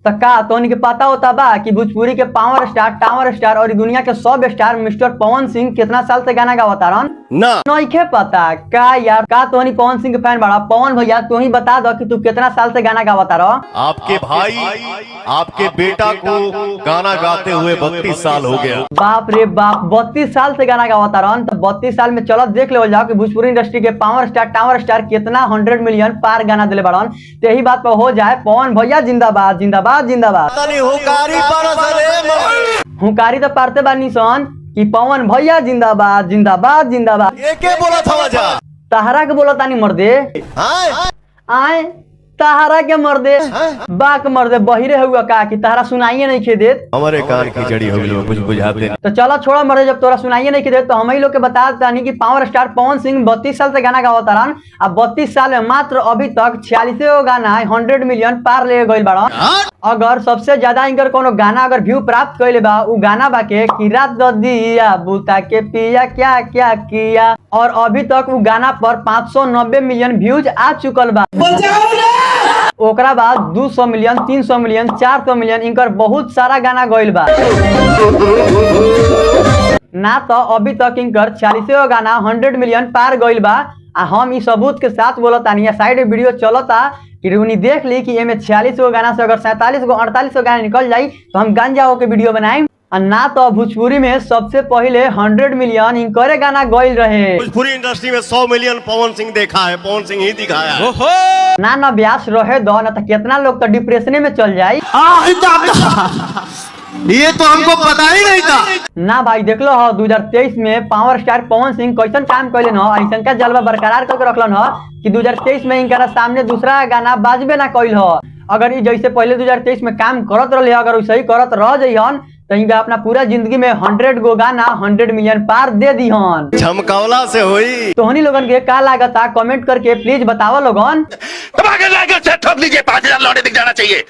तो का तोनी के पता होता बा कि भोजपुरी के पावर स्टार, टावर स्टार और दुनिया के सब स्टार मिस्टर पवन सिंह कितना साल से गाना गावता रहन? ना नइखे पता का यार? का तोनी पवन सिंह के फैन बड़ा? पवन भैया तू ही बता दो कि तू कितना साल से गाना गावता रह? आपके भाई आपके बेटा को गाना गाते हुए 32 साल हो गया। बाप रे बाप, 32 साल से गाना गावता रहन। तो 32 साल में चलो देख ले जाओ कि भोजपुरी इंडस्ट्री के पावर स्टार, टावर स्टार कितना 100 मिलियन पार गाना दिले बड़न। तो यही बात पर हो जाए, पवन भैया जिंदाबाद जिंदाबाद जिंदाबाद। हुकारी तो पारते बानी सन कि पवन भैया जिंदाबाद जिंदाबाद जिंदाबाद। ये के बोला था वजह? तहरा के बोला तानी मर्दे आए तहरा के मर्दे बाक मर्दे बहिरे हुआ का कि तहरा सुनाइए नहीं खे देत। हमारे कान की जड़ी हो गई, कुछ बुझाते। तो चलो छोड़ा मर्दे, जब तोरा सुनाइए नहीं खे देत तो हम ही लोग के बता तानी कि पावर स्टार पवन सिंह 32 साल से गाना गावत रहन। अब 32 साल में मात्र अभी तक 46 गाना 100 मिलियन पार ले गइल बाड़न। अगर सबसे ज्यादा इनकर कोनो गाना अगर व्यू प्राप्त कइले बा, उ गाना बा के कि रात द दिया बुता के पिया क्या क्या किया, और अभी तक उ गाना पर 590 मिलियन व्यूज आ चुकल बा। ओकरा बाद 200 मिलियन, 300 मिलियन, 400 मिलियन इनकर बहुत सारा गाना गइल बा। ना तो अभी तक इनकर 46 गाना 100 मिलियन पार गइल बा। आ हम इस सबूत के साथ बोलतानी, साइड वीडियो चलता कि उन्हीं देख ली कि एमे 46 गाना से अगर 47 48 गाना निकल जाई तो हम गांजा होके वीडियो बनाई। ना तो भोजपुरी में सबसे पहले 100 मिलियन इनकरे गाना गइल रहे। भोजपुरी इंडस्ट्री में 100 मिलियन पवन सिंह देखा है, पवन सिंह ही दिखाया है। ना व्यास रहे दो, ना तो कितना लोग तो डिप्रेशन में चल जाए। ये तो हमको पता ही नहीं था। ना भाई देख लो 2023 में पावर स्टार पवन सिंह कैसन काम कैले न, ऐसा का जलवा बरकरार करके रखलन ह कि 2023 में इनका सामने दूसरा गाना बाजबे ना कैल ह। अगर ये जैसे पहले 2023 में काम करत रहे, अगर वैसे ही करत रह जइहन तो इनका अपना पूरा जिंदगी में 100 गो गाना 100 मिलियन पार दे दीहन। झमकावला से हुई। तोहनी लोगन के का लागता कमेंट करके प्लीज बताओ लोगन। ठोक लीजिए, 5000 लौटे दिख जाना चाहिए।